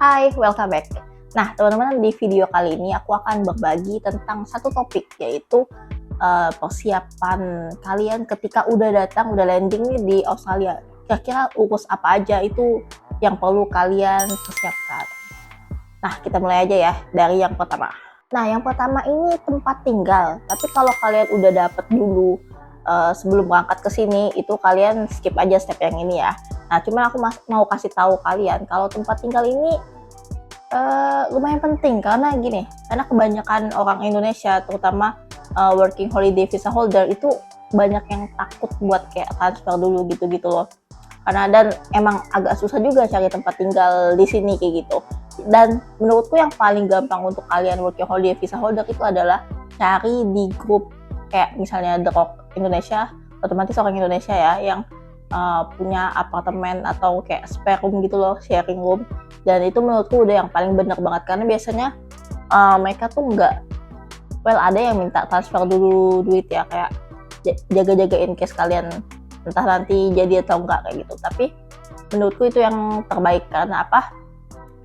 Hai, welcome back. Nah, teman-teman, di video kali ini aku akan berbagi tentang satu topik, yaitu persiapan kalian ketika udah datang, udah landing nih di Australia. Kira-kira urus apa aja itu yang perlu kalian persiapkan. Nah, kita mulai aja ya dari yang pertama. Nah, yang pertama ini tempat tinggal. Tapi kalau kalian udah dapet dulu sebelum berangkat ke sini, itu kalian skip aja step yang ini ya. Nah, cuman aku mau kasih tahu kalian kalau tempat tinggal ini lumayan penting karena gini, karena kebanyakan orang Indonesia terutama working holiday visa holder itu banyak yang takut buat kayak transfer dulu gitu-gitu loh. Karena dan emang agak susah juga cari tempat tinggal di sini kayak gitu. Dan menurutku yang paling gampang untuk kalian working holiday visa holder itu adalah cari di grup kayak misalnya The Rock Indonesia, otomatis orang Indonesia ya yang punya apartemen atau kayak spare room gitu loh, sharing room. Dan itu menurutku udah yang paling bener banget karena biasanya mereka tuh nggak, ada yang minta transfer dulu duit ya, kayak jaga-jagain case kalian entah nanti jadi atau enggak kayak gitu. Tapi menurutku itu yang terbaik karena apa?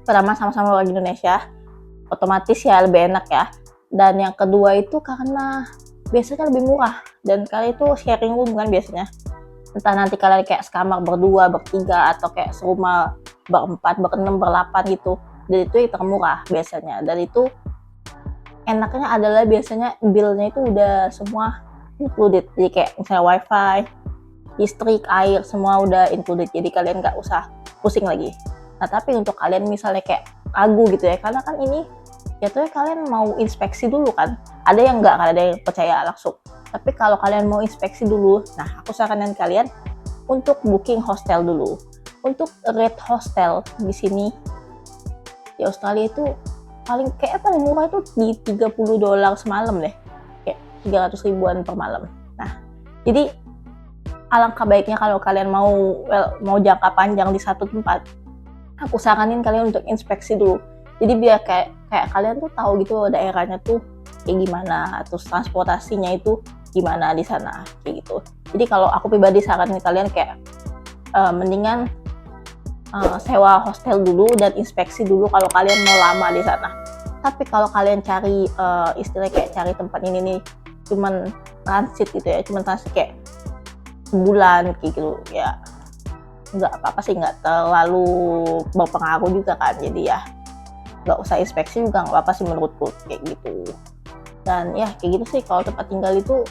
Pertama, sama-sama orang Indonesia, otomatis ya lebih enak ya. Dan yang kedua itu karena biasanya lebih murah dan kalian itu sharing room kan biasanya. Entah nanti kalian kayak sekamar berdua, bertiga, atau kayak serumah berempat, berenam, berlapan gitu. Dan itu yang termurah biasanya. Dan itu enaknya adalah biasanya bill-nya itu udah semua included. Jadi kayak misalnya wifi, listrik, air, semua udah included. Jadi kalian nggak usah pusing lagi. Nah, tapi untuk kalian misalnya kayak ragu gitu ya, karena kan ini jatuhnya kalian mau inspeksi dulu kan. Ada yang nggak, ada yang percaya langsung. Tapi kalau kalian mau inspeksi dulu, nah aku saranin kalian untuk booking hostel dulu. Untuk rate hostel di sini di Australia itu paling murah itu di $30 semalam deh. Kayak 300 ribuan per malam. Nah, jadi alangkah baiknya kalau kalian mau jangka panjang di satu tempat, aku saranin kalian untuk inspeksi dulu. Jadi biar kayak kalian tuh tahu gitu daerahnya tuh kayak gimana, terus transportasinya itu gimana di sana kayak gitu. Jadi kalau aku pribadi saranin kalian kayak mendingan sewa hostel dulu dan inspeksi dulu kalau kalian mau lama di sana. Tapi kalau kalian cari istilahnya kayak cari tempat ini nih cuman transit gitu ya, cuman transit kayak sebulan kayak gitu ya, nggak apa-apa sih, nggak terlalu berpengaruh juga kan. Jadi ya nggak usah inspeksi juga, nggak apa-apa sih menurutku kayak gitu. Dan ya kayak gitu sih, kalau tempat tinggal itu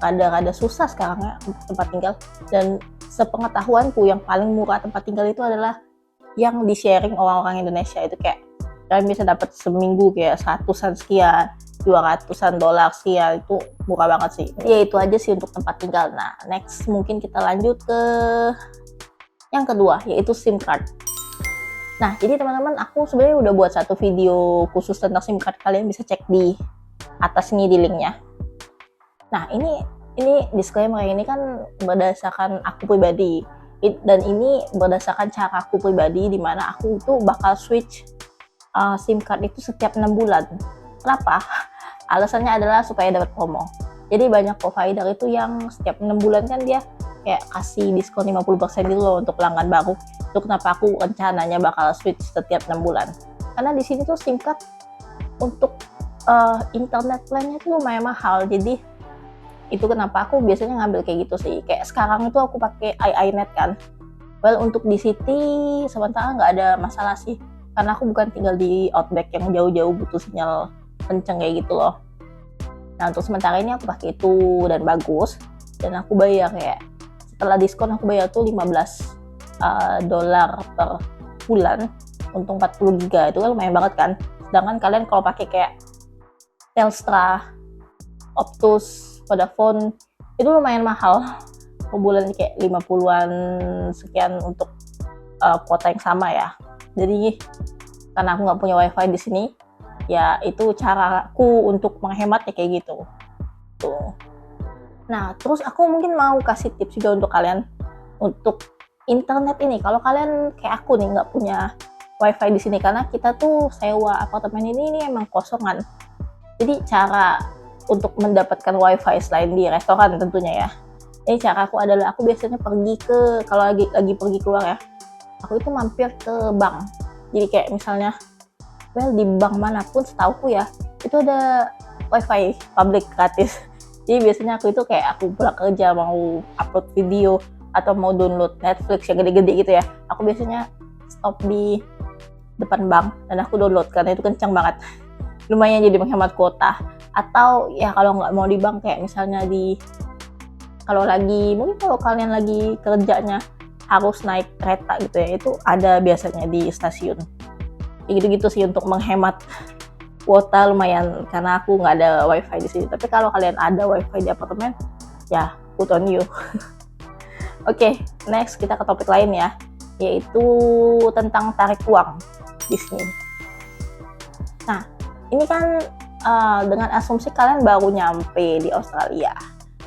rada susah sekarang ya tempat tinggal. Dan sepengetahuanku yang paling murah tempat tinggal itu adalah yang di sharing orang-orang Indonesia. Itu kayak kalian bisa dapat seminggu kayak 100-an sekian, 200-an dolar sekian, itu murah banget sih. Ya itu aja sih untuk tempat tinggal. Nah, next mungkin kita lanjut ke yang kedua, yaitu SIM card. Nah, jadi teman-teman, aku sebenarnya udah buat satu video khusus tentang SIM card, kalian bisa cek di atas ini di linknya. Nah, ini disclaimer, ini kan berdasarkan aku pribadi, dan ini berdasarkan cara aku pribadi, di mana aku itu bakal switch SIM card itu setiap 6 bulan. Kenapa? Alasannya adalah supaya dapat promo. Jadi banyak provider itu yang setiap 6 bulan kan dia kayak kasih diskon 50% gitu loh untuk pelanggan baru. Itu kenapa aku rencananya bakal switch setiap 6 bulan. Karena di sini tuh SIM card untuk internet plan-nya tuh lumayan mahal. Jadi itu kenapa aku biasanya ngambil kayak gitu sih. Kayak sekarang itu aku pakai iiNet kan. Well, untuk di city sementara nggak ada masalah sih. Karena aku bukan tinggal di outback yang jauh-jauh butuh sinyal kenceng kayak gitu loh. Nah, untuk sementara ini aku pakai itu dan bagus. Dan aku bayar kayak setelah diskon aku bayar tuh $15 per bulan untuk 40 giga. Itu kan lumayan banget kan. Sedangkan kalian kalau pakai kayak Telstra, Optus, Vodafone itu lumayan mahal per bulan, kayak 50-an sekian untuk kuota yang sama ya. Jadi karena aku nggak punya wifi di sini, ya itu caraku untuk menghemat ya kayak gitu. Tuh. Nah, terus aku mungkin mau kasih tips juga untuk kalian untuk internet ini. Kalau kalian kayak aku nih nggak punya wifi di sini, karena kita tuh sewa apartemen ini emang kosongan. Jadi cara untuk mendapatkan wifi selain di restoran tentunya ya, ini caraku adalah aku biasanya pergi ke, kalau lagi pergi keluar ya, aku itu mampir ke bank. Jadi kayak misalnya, di bank manapun setauku ya, itu ada wifi public gratis. Jadi biasanya aku itu kayak aku pulang kerja mau upload video atau mau download Netflix yang gede-gede gitu ya, aku biasanya stop di depan bank dan aku download karena itu kencang banget. Lumayan jadi menghemat kuota. Atau ya kalau nggak mau di bank, kayak misalnya mungkin kalau kalian lagi kerjanya harus naik kereta gitu ya, itu ada biasanya di stasiun. Ya gitu-gitu sih untuk menghemat kuota lumayan, karena aku nggak ada wifi di sini. Tapi kalau kalian ada wifi di apartemen, ya put on you. Oke, next kita ke topik lain ya, yaitu tentang tarik uang di sini. Nah, ini kan dengan asumsi kalian baru nyampe di Australia.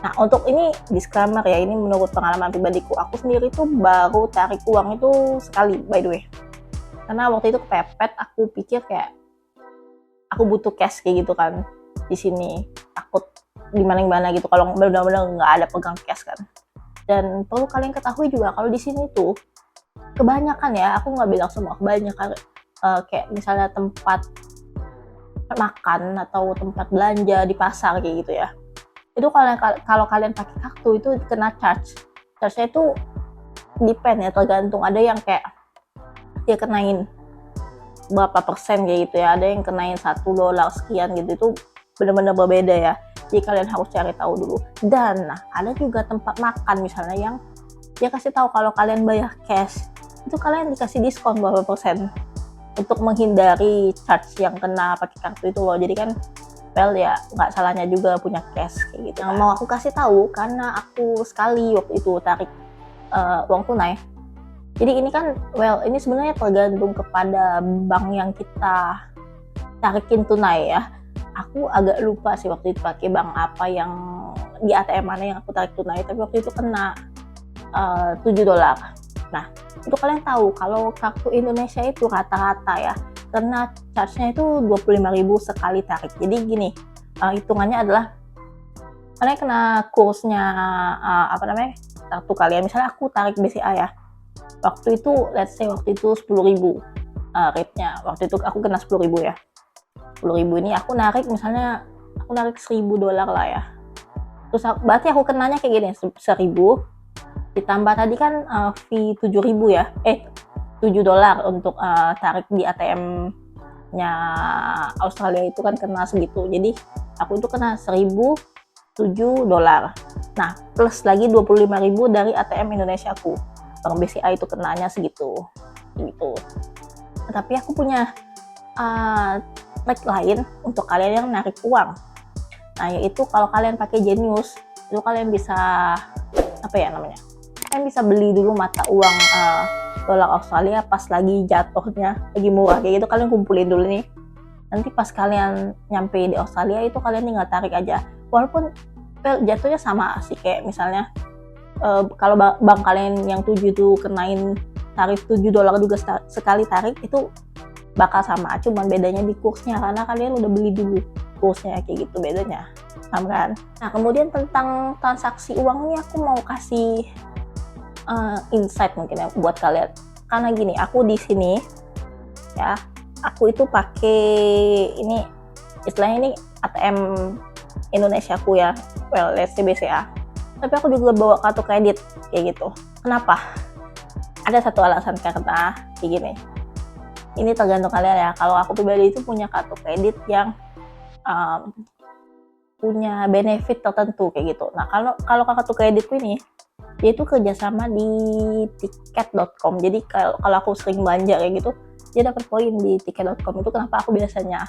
Nah, untuk ini disclaimer ya, ini menurut pengalaman pribadiku. Aku sendiri tuh baru tarik uang itu sekali, by the way. Karena waktu itu kepepet, aku pikir kayak aku butuh cash kayak gitu kan di sini. Takut gimana gitu kalau benar-benar nggak ada pegang cash kan. Dan perlu kalian ketahui juga kalau di sini tuh kebanyakan ya, aku nggak bilang semua, kebanyakan kayak misalnya tempat makan atau tempat belanja di pasar kayak gitu ya, itu kalau kalian pakai kartu itu kena charge-nya itu depend ya, tergantung. Ada yang kayak dia kenain berapa persen kayak gitu ya, ada yang kenain $1 sekian gitu, itu benar-benar berbeda ya. Jadi kalian harus cari tahu dulu. Dan ada juga tempat makan misalnya yang dia kasih tahu kalau kalian bayar cash itu kalian dikasih diskon berapa persen, untuk menghindari charge yang kena pakai kartu itu loh. Jadi kan ya nggak salahnya juga punya cash kayak gitu. Yang mau aku kasih tahu, karena aku sekali waktu itu tarik uang tunai. Jadi ini kan ini sebenarnya tergantung kepada bank yang kita tarikin tunai ya. Aku agak lupa sih waktu itu pakai bank apa, yang di ATM mana yang aku tarik tunai, tapi waktu itu kena $7. Nah, itu kalian tahu kalau kartu Indonesia itu rata-rata ya karena charge-nya itu 25.000 sekali tarik. Jadi gini, hitungannya adalah kalian kena kursnya kartu kalian. Misalnya aku tarik BCA ya, waktu itu let's say waktu itu 10.000 rate-nya. Waktu itu aku kena 10.000 ya. 10.000 ini aku narik misalnya $1.000 lah ya. Terus berarti aku kenanya kayak gini, 1.000 ditambah tadi kan fee 7.000 ya, $7 untuk tarik di ATM-nya Australia itu kan kena segitu. Jadi aku itu kena $1.007. Nah, plus lagi 25.000 dari ATM Indonesia aku. Bank BCA itu kenanya segitu. Gitu. Tapi aku punya trik lain untuk kalian yang narik uang. Nah, yaitu kalau kalian pakai Genius, itu kalian bisa kalian bisa beli dulu mata uang dolar Australia pas lagi jatuhnya, lagi murah kayak gitu. Kalian kumpulin dulu nih, nanti pas kalian nyampe di Australia itu kalian tinggal tarik aja. Walaupun jatuhnya sama sih, kayak misalnya kalau bank kalian yang 7 itu kenain tarif $7 juga sekali tarik, itu bakal sama, cuman bedanya di kursnya karena kalian udah beli dulu kursnya kayak gitu, bedanya paham kan. Nah, kemudian tentang transaksi uang ini aku mau kasih insight mungkin ya buat kalian. Karena gini, aku di sini ya, aku itu pakai ini istilahnya ini ATM Indonesia aku ya, let's say BCA, tapi aku juga bawa kartu kredit kayak gitu. Kenapa? Ada satu alasan, karena kayak gini, ini tergantung kalian ya. Kalau aku pribadi itu punya kartu kredit yang punya benefit tertentu kayak gitu. Nah, kalau kartu kreditku ini dia itu kerjasama di tiket.com. Jadi kalau aku sering belanja kayak gitu, dia dapat poin di tiket.com. Itu kenapa aku biasanya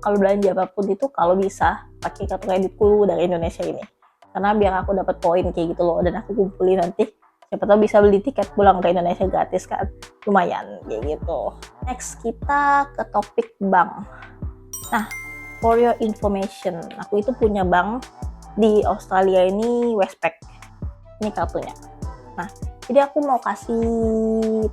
kalau belanja apapun itu kalau bisa pakai kartu kreditku dari Indonesia ini, karena biar aku dapat poin kayak gitu loh, dan aku kumpulin nanti siapa tahu bisa beli tiket pulang ke Indonesia gratis kan, lumayan kayak gitu. Next kita ke topik bank. Nah, for your information, aku itu punya bank di Australia ini, Westpac. Ini kartunya. Nah, jadi aku mau kasih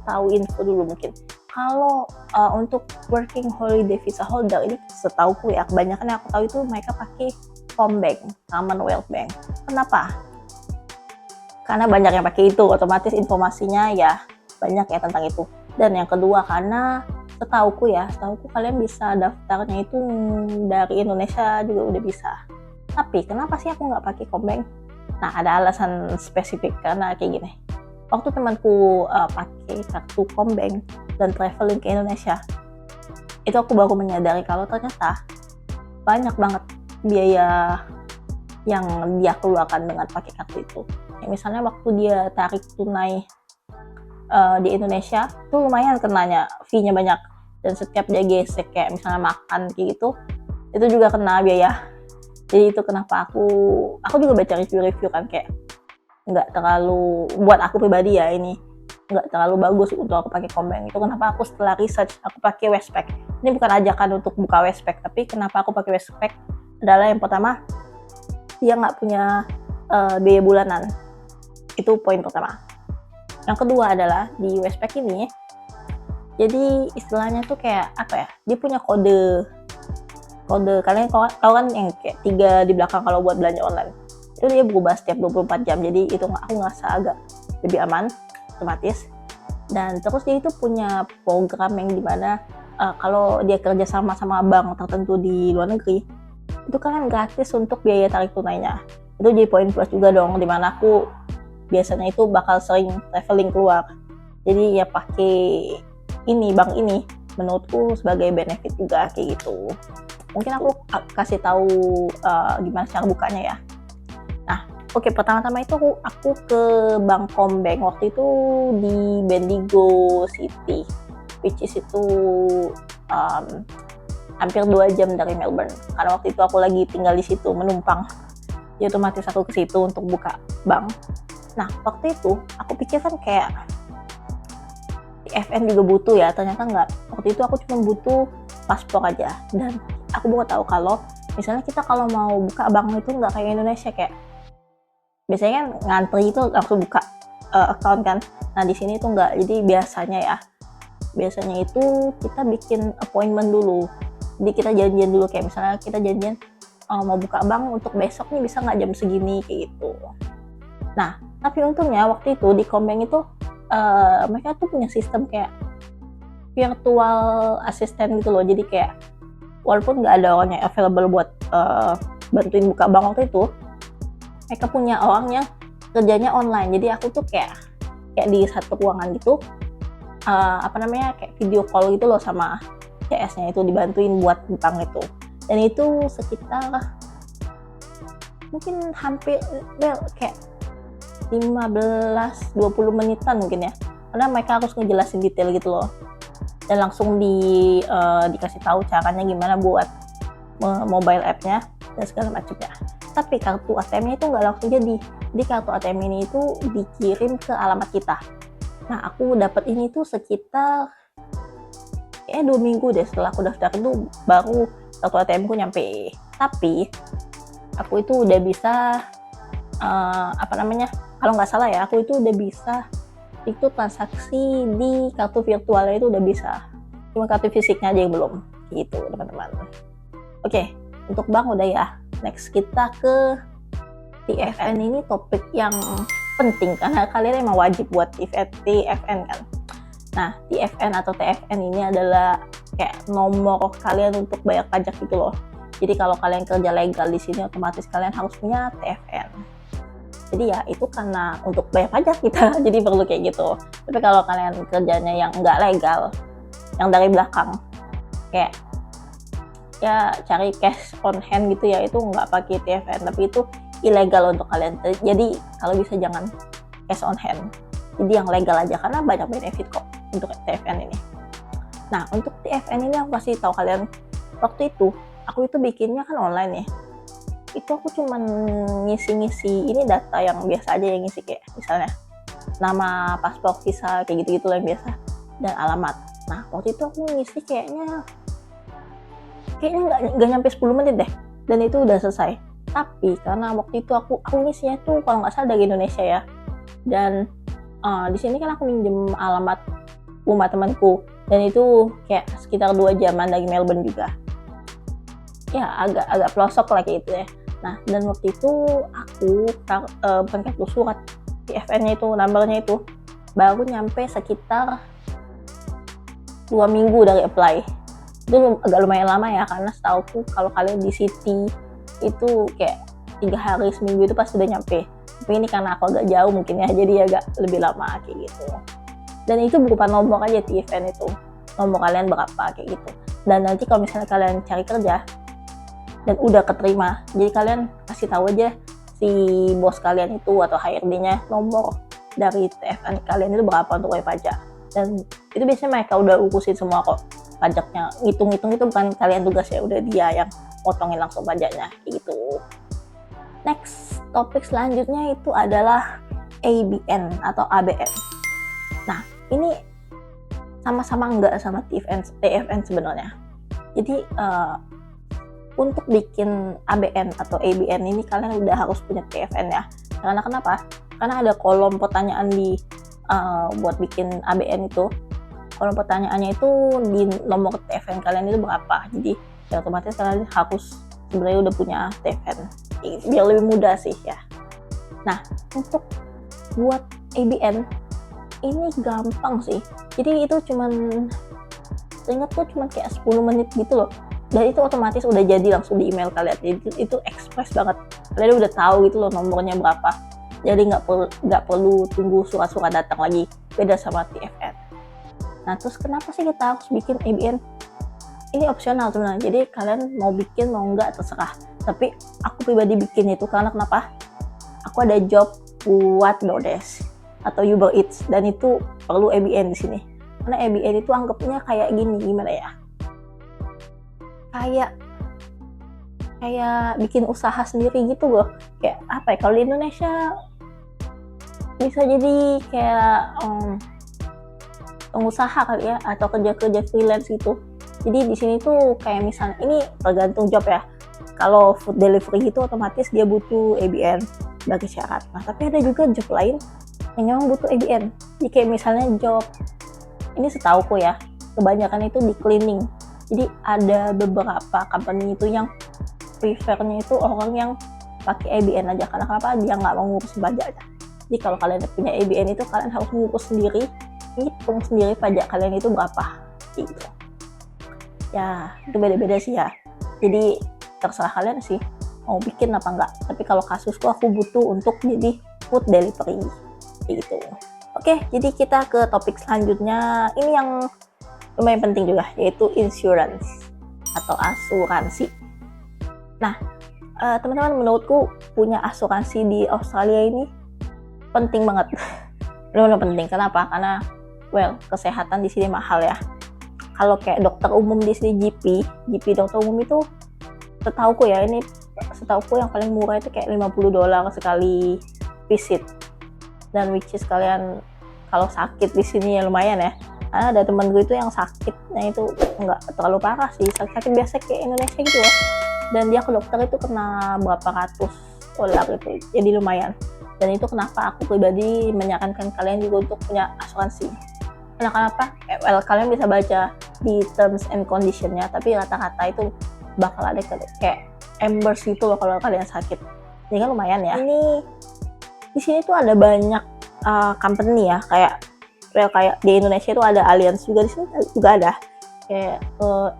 tahu info dulu mungkin. Kalau untuk working holiday visa holder ini, setauku ya, kebanyakan yang aku tahu itu mereka pakai Combank, Commonwealth Bank. Kenapa? Karena banyak yang pakai itu, otomatis informasinya ya banyak ya tentang itu. Dan yang kedua karena setauku kalian bisa daftarnya itu dari Indonesia juga udah bisa. Tapi kenapa sih aku nggak pakai Kombank? Nah, ada alasan spesifik karena kayak gini. Waktu temanku pakai kartu Kombank dan traveling ke Indonesia, itu aku baru menyadari kalau ternyata banyak banget biaya yang dia keluarkan dengan pakai kartu itu. Misalnya waktu dia tarik tunai di Indonesia tuh lumayan kenanya, fee-nya banyak, dan setiap dia gesek kayak misalnya makan kayak gitu, itu juga kena biaya. Jadi itu kenapa aku juga baca review kan, kayak nggak terlalu, buat aku pribadi ya, ini nggak terlalu bagus untuk aku pakai Kombank. Itu kenapa aku setelah research aku pakai Westpac. Ini bukan ajakan untuk buka Westpac, tapi kenapa aku pakai Westpac adalah yang pertama, dia nggak punya biaya bulanan. Itu poin pertama. Yang kedua adalah di Westpac ini, jadi istilahnya tuh kayak apa ya, dia punya kode kalian tahu kan yang kayak 3 di belakang kalau buat belanja online, itu dia berubah setiap 24 jam. Jadi itu aku ngerasa agak lebih aman, otomatis. Dan terus dia itu punya program yang dimana kalau dia kerja sama bank tertentu di luar negeri, itu kalian gratis untuk biaya tarik tunainya. Itu jadi poin plus juga dong, dimana aku biasanya itu bakal sering traveling keluar. Jadi ya pakai bank ini menurutku sebagai benefit juga kayak gitu. Mungkin aku kasih tahu gimana cara bukanya ya. Nah, oke, pertama-tama itu aku ke Bank Kombank waktu itu di Bendigo City, which is itu hampir 2 jam dari Melbourne. Karena waktu itu aku lagi tinggal di situ menumpang. Jadi otomatis aku ke situ untuk buka bank. Nah, waktu itu aku pikir kan kayak TFN juga butuh ya, ternyata enggak. Waktu itu aku cuma butuh paspor aja. Dan aku baru tahu kalau misalnya kita kalau mau buka bank itu nggak kayak Indonesia, kayak biasanya kan ngantri itu langsung buka account kan. Nah, di sini tuh nggak. Jadi biasanya itu kita bikin appointment dulu. Jadi kita janjian dulu, kayak misalnya kita janjian mau buka bank untuk besok nih, bisa nggak jam segini kayak gitu. Nah, tapi untungnya waktu itu di Kombank itu mereka tuh punya sistem kayak virtual assistant gitu loh. Jadi kayak walaupun nggak ada orang yang available buat bantuin buka bank waktu itu, mereka punya orang yang kerjanya online. Jadi aku tuh kayak di satu ruangan gitu, kayak video call gitu loh sama CS-nya itu, dibantuin buat bank itu. Dan itu sekitar mungkin hampir kayak 15-20 menitan mungkin ya, karena mereka harus ngejelasin detail gitu loh, dan langsung dikasih tahu caranya gimana buat mobile app-nya dan segala macamnya. Tapi kartu ATM-nya itu nggak langsung jadi kartu ATM ini itu dikirim ke alamat kita. Nah, aku dapat ini tuh sekitar 2 minggu deh setelah aku daftar itu, baru kartu ATM-ku nyampe. Tapi aku itu udah bisa kalau nggak salah ya, aku itu udah bisa itu transaksi di kartu virtualnya itu udah bisa, cuma kartu fisiknya aja yang belum gitu teman-teman. Oke, untuk bank udah ya. Next kita ke TFN. Ini topik yang penting karena kalian emang wajib buat TFN kan. Nah, TFN atau TFN ini adalah kayak nomor kalian untuk bayar pajak gitu loh. Jadi kalau kalian kerja legal di sini, otomatis kalian harus punya TFN. Jadi ya itu karena untuk bayar pajak kita, jadi perlu kayak gitu. Tapi kalau kalian kerjanya yang nggak legal, yang dari belakang, kayak ya cari cash on hand gitu ya, itu nggak pakai TFN, tapi itu ilegal untuk kalian. Jadi kalau bisa jangan cash on hand, jadi yang legal aja, karena banyak benefit kok untuk TFN ini. Nah, untuk TFN ini aku kasih tahu kalian, waktu itu aku itu bikinnya kan online ya. Itu aku cuman ngisi-ngisi ini data yang biasa aja, yang ngisi kayak misalnya nama, paspor, visa, kayak gitu-gitu yang biasa, dan alamat. Nah, waktu itu aku ngisi kayaknya nggak nyampe 10 menit deh, dan itu udah selesai. Tapi karena waktu itu aku ngisinya tuh kalau nggak salah dari Indonesia ya, dan di sini kan aku minjem alamat rumah temanku, dan itu kayak sekitar 2 jaman dari Melbourne juga. Ya agak pelosok lah kayak gitu ya. Nah, dan waktu itu aku bukan kartu surat, TFN-nya itu, nomornya itu baru nyampe sekitar 2 minggu dari apply. Itu agak lumayan lama ya, karena setauku kalau kalian di City itu kayak 3 hari seminggu itu pasti udah nyampe. Tapi ini karena aku agak jauh mungkin ya, jadi agak lebih lama kayak gitu. Dan itu berupa nomor aja di event itu, nomor kalian berapa kayak gitu. Dan nanti kalau misalnya kalian cari kerja dan udah keterima, jadi kalian kasih tahu aja si bos kalian itu atau HRD-nya nomor dari TFN kalian itu berapa untuk wajib pajak. Dan itu biasanya mereka udah urusin semua kok pajaknya. Ngitung-ngitung itu bukan kalian tugas ya, udah dia yang potongin langsung pajaknya gitu. Next, topik selanjutnya itu adalah ABN atau ABN. Nah, ini sama-sama enggak sama TFN sebenarnya. Jadi untuk bikin ABN atau ABN ini kalian udah harus punya TFN ya. Karena kenapa? Karena ada kolom pertanyaan di buat bikin ABN itu. Kolom pertanyaannya itu di nomor TFN kalian itu berapa. Jadi ya otomatis kalian harus sebenarnya udah punya TFN. Biar lebih mudah sih ya. Nah, untuk buat ABN ini gampang sih. Jadi itu cuman, seingatku cuman kayak 10 menit gitu loh. Dan itu otomatis udah jadi langsung di email kalian. Jadi itu ekspres banget. Kalian udah tahu gitu loh nomornya berapa. Jadi nggak perlu tunggu surat-surat datang lagi. Beda sama TFN. Nah, terus kenapa sih kita harus bikin ABN? Ini opsional sebenarnya. Jadi kalian mau bikin mau nggak terserah. Tapi aku pribadi bikin itu karena kenapa? Aku ada job buat DoorDash atau Uber Eats dan itu perlu ABN di sini. Karena ABN itu anggapnya kayak gini, gimana ya? Kayak bikin usaha sendiri gitu loh. Kayak apa ya? Kalau di Indonesia bisa jadi kayak pengusaha kali ya, atau kerja freelance gitu. Jadi di sini tuh kayak misalnya ini tergantung job ya. Kalau food delivery gitu otomatis dia butuh ABN sebagai syarat. Nah, tapi ada juga job lain yang memang butuh ABN. Jadi kayak misalnya job, ini setauku ya, kebanyakan itu di cleaning. Jadi ada beberapa company itu yang prefernya itu orang yang pakai ABN aja. Karena kenapa? Dia nggak mau ngurus pajaknya. Jadi kalau kalian punya ABN itu kalian harus ngurus sendiri, hitung sendiri pajak kalian itu berapa gitu. Ya, itu beda-beda sih ya. Jadi terserah kalian sih mau bikin apa enggak. Tapi kalau kasusku aku butuh untuk jadi food delivery gitu. Oke, jadi kita ke topik selanjutnya. Ini yang lumayan penting juga, yaitu insurance atau asuransi. Nah, teman-teman, menurutku punya asuransi di Australia ini penting banget. Benar-benar penting. Kenapa? Karena kesehatan di sini mahal ya. Kalau kayak dokter umum di sini GP dokter umum itu setauku ya, ini setauku yang paling murah itu kayak $50 sekali visit. Dan which is kalian kalau sakit di sini ya lumayan ya. Karena ada temen gue itu yang sakitnya itu nggak terlalu parah sih, sakit biasa kayak Indonesia gitu loh. Dan dia ke dokter itu kena berapa ratus dolar gitu, jadi lumayan. Dan itu kenapa aku pribadi menyarankan kalian juga untuk punya asuransi. Karena kenapa? Kalian bisa baca di terms and condition-nya, tapi rata-rata itu bakal ada kayak reimburse gitu loh kalau kalian sakit. Jadi kan lumayan ya. Ini di sini tuh ada banyak company ya, kayak di Indonesia itu ada Allianz juga, di sini juga ada kayak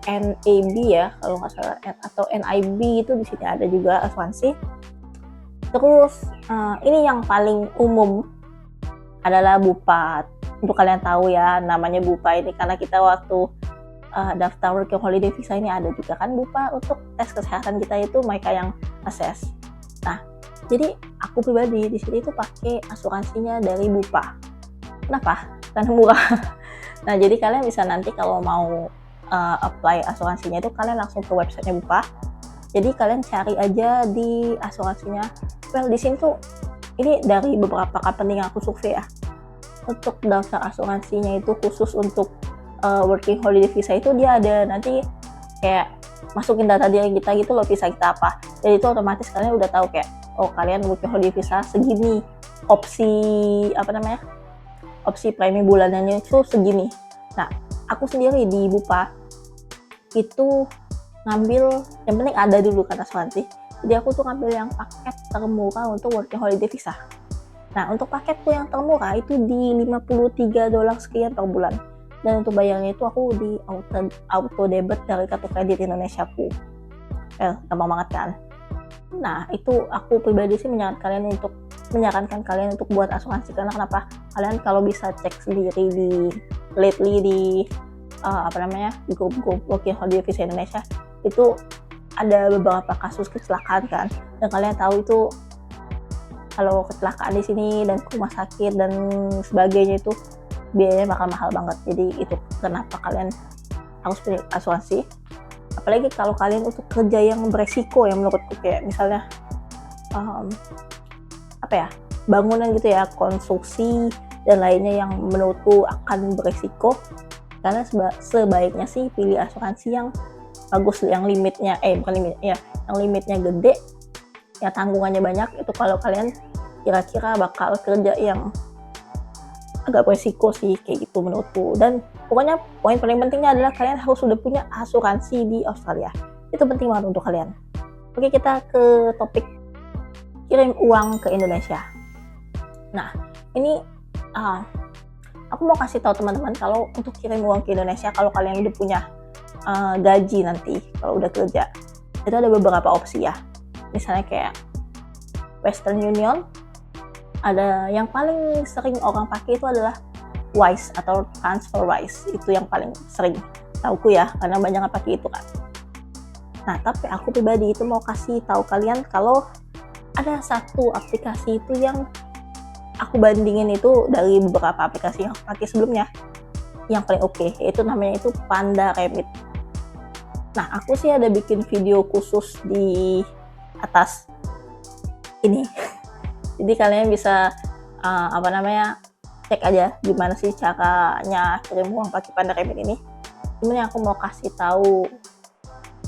NAB ya kalau nggak salah, atau NIB itu di sini ada juga asuransi. Terus ini yang paling umum adalah Bupa. Untuk kalian tahu ya namanya Bupa ini karena kita waktu daftar working holiday visa ini ada juga kan Bupa untuk tes kesehatan kita, itu mereka yang assess. Nah, jadi aku pribadi di sini tuh pakai asuransinya dari Bupa. Kenapa? Karena murah. Nah, jadi kalian bisa nanti kalau mau apply asuransinya itu kalian langsung ke websitenya Bupa. Jadi kalian cari aja di asuransinya. Di sini tuh ini dari beberapa company yang aku survei ya. Untuk daftar asuransinya itu khusus untuk working holiday visa itu dia ada nanti kayak masukin data diri kita gitu loh, visa kita apa. Jadi itu otomatis kalian udah tahu kayak oh kalian working holiday visa segini, opsi premi bulanannya itu segini. Nah, aku sendiri di Bupa itu ngambil yang penting ada dulu kan asuransi. Jadi aku tuh ngambil yang paket termurah untuk working holiday visa. Nah, untuk paketku yang termurah itu di $53 sekian per bulan. Dan untuk bayarnya itu aku di auto debit dari kartu kredit Indonesiaku. Gampang banget kan. Nah, itu aku pribadi sih menyarankan kalian untuk buat asuransi. Karena kenapa? Kalian kalau bisa cek sendiri di di di grup-grup Working Holiday Visa Indonesia, itu ada beberapa kasus kecelakaan kan, dan kalian tahu itu kalau kecelakaan di sini dan ke rumah sakit dan sebagainya itu biayanya bakal mahal banget. Jadi itu kenapa kalian harus pilih asuransi. Apalagi kalau kalian untuk kerja yang beresiko, yang menurutku kayak misalnya bangunan gitu ya, konstruksi dan lainnya yang menurutku akan beresiko. Karena sebaiknya sih pilih asuransi yang bagus, yang limitnya yang limitnya gede, ya tanggungannya banyak. Itu kalau kalian kira-kira bakal kerja yang agak beresiko sih, kayak gitu menurutku. Dan pokoknya poin paling pentingnya adalah kalian harus sudah punya asuransi di Australia. Itu penting banget untuk kalian. Oke, kita ke topik kirim uang ke Indonesia. Nah, ini aku mau kasih tahu teman-teman kalau untuk kirim uang ke Indonesia, kalau kalian udah punya gaji nanti, kalau udah kerja, itu ada beberapa opsi ya. Misalnya kayak Western Union, ada yang paling sering orang pakai itu adalah Wise atau TransferWise. Itu yang paling sering tauku ya, karena banyak yang pakai itu kan. Nah, tapi aku pribadi itu mau kasih tahu kalian kalau ada satu aplikasi itu yang aku bandingin itu dari beberapa aplikasi yang aku pakai sebelumnya, yang paling oke, yaitu namanya itu Panda Remit. Nah, aku sih ada bikin video khusus di atas ini. Jadi kalian bisa cek aja gimana sih caranya kirim uang pakai Panda Remit ini. Cuman yang aku mau kasih tahu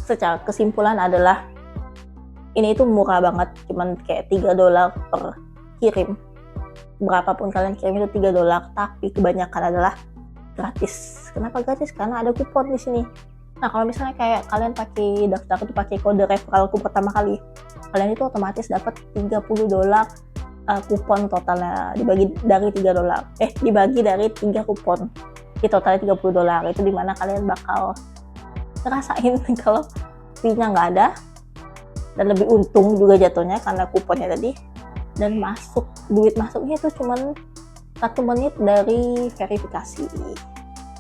secara kesimpulan adalah ini itu murah banget, cuman kayak $3 per kirim. Berapapun kalian kirim itu $3, tapi kebanyakan adalah gratis. Kenapa gratis? Karena ada kupon di sini. Nah, kalau misalnya kayak kalian daftar itu pakai kode referralku pertama kali, kalian itu otomatis dapat $30 kupon totalnya, dibagi dari $3 kupon. Di totalnya $30. Itu dimana kalian bakal ngerasain kalau fee-nya nggak ada, dan lebih untung juga jatuhnya karena kuponnya tadi. Dan duit masuknya itu cuman 1 menit dari verifikasi.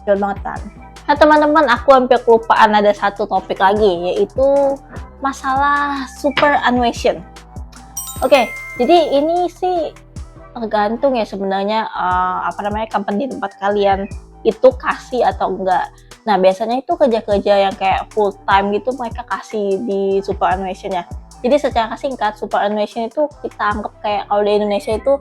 Keren banget kan? Nah teman-teman, aku hampir kelupaan ada satu topik lagi, yaitu masalah superannuation. Oke, jadi ini sih tergantung ya sebenarnya company tempat kalian itu kasih atau enggak. Nah, biasanya itu kerja-kerja yang kayak full time gitu mereka kasih di superannuation ya. Jadi secara singkat, superannuation itu kita anggap kayak kalau di Indonesia itu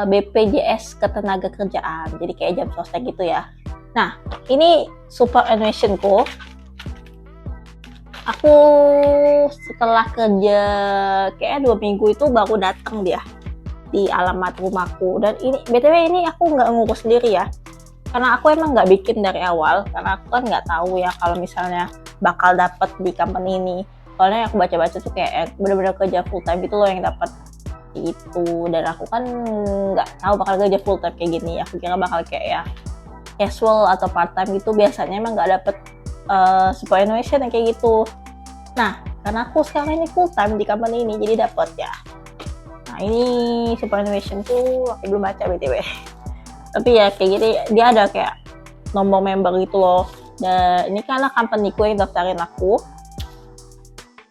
BPJS Ketenagakerjaan. Jadi kayak jam sostek gitu ya. Nah, ini superannuationku. Aku setelah kerja kayak 2 minggu itu baru datang dia di alamat rumahku. Dan ini BTW ini aku nggak ngurus sendiri ya, karena aku emang nggak bikin dari awal, karena aku kan nggak tahu ya kalau misalnya bakal dapat di company ini. Soalnya aku baca-baca tuh kayak bener-bener kerja full time gitu loh yang dapat itu, dan aku kan nggak tahu bakal kerja full time kayak gini. Aku kira bakal kayak ya casual atau part time gitu, biasanya emang nggak dapet superannuation yang kayak gitu. Nah, karena aku sekarang ini full time di company ini, jadi dapet ya. Nah, ini superannuation tuh aku belum baca BTW. Tapi ya kayak gini, dia ada kayak nomor member gitu loh. Dan ini karena company ku yang daftarin aku,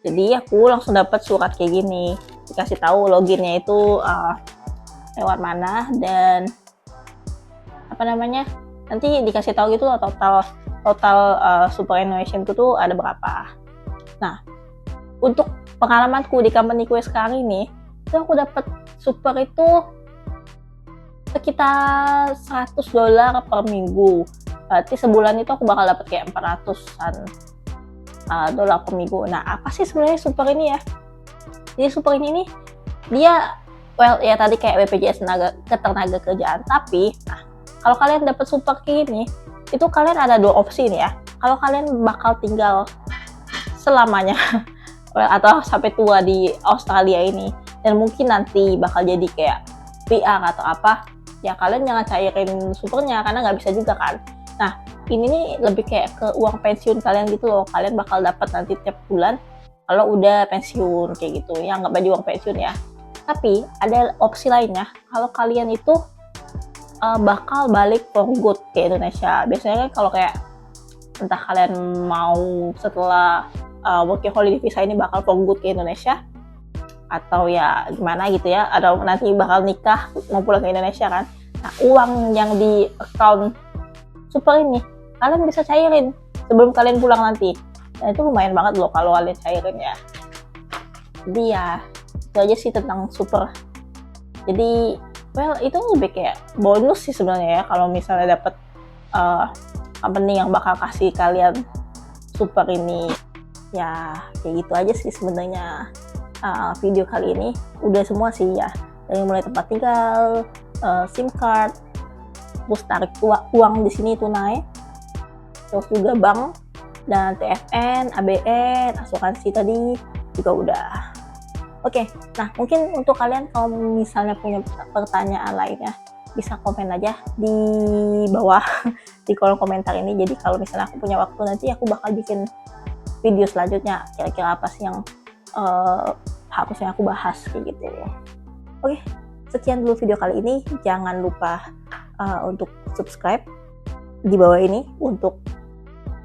jadi aku langsung dapat surat kayak gini, dikasih tahu loginnya itu lewat mana, dan nanti dikasih tahu gitu loh total superannuation itu tuh ada berapa. Nah, untuk pengalamanku di company ku sekarang ini, itu aku dapat super itu sekitar $100 per minggu. Berarti sebulan itu aku bakal dapat kayak $400-an dolar per minggu. Nah, apa sih sebenarnya super ini ya? Jadi super ini dia ya tadi kayak BPJS Ketenagakerjaan, tapi kalau kalian dapat super kayak gini, itu kalian ada 2 opsi nih ya. Kalau kalian bakal tinggal selamanya atau sampai tua di Australia ini, dan mungkin nanti bakal jadi kayak PR atau apa, ya kalian jangan cairin supernya karena nggak bisa juga kan. Nah, ini nih lebih kayak ke uang pensiun kalian gitu loh. Kalian bakal dapat nanti tiap bulan kalau udah pensiun kayak gitu. Ya nggak bagi uang pensiun ya. Tapi ada opsi lainnya. Kalau kalian itu bakal balik for good ke Indonesia. Biasanya kan kalau kayak entah kalian mau setelah working holiday visa ini bakal for good ke Indonesia atau ya gimana gitu ya, atau nanti bakal nikah mau pulang ke Indonesia kan. Nah, uang yang di account super ini kalian bisa cairin sebelum kalian pulang nanti. Dan itu lumayan banget loh kalau kalian cairin ya. Jadi ya itu aja sih tentang super. Jadi well, itu lebih kayak bonus sih sebenarnya ya kalau misalnya dapat company yang bakal kasih kalian super ini. Ya kayak gitu aja sih sebenarnya video kali ini. Udah semua sih ya, dari mulai tempat tinggal, SIM card, terus tarik uang di sini tunai, terus juga bank dan TFN, ABN, asuransi tadi juga udah. Oke, nah mungkin untuk kalian kalau misalnya punya pertanyaan lainnya bisa komen aja di bawah di kolom komentar ini. Jadi kalau misalnya aku punya waktu nanti aku bakal bikin video selanjutnya kira-kira apa sih yang harusnya aku bahas kayak gitu. Oke, sekian dulu video kali ini. Jangan lupa untuk subscribe di bawah ini untuk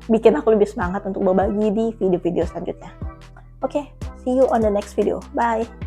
bikin aku lebih semangat untuk berbagi di video-video selanjutnya. Oke, see you on the next video. Bye.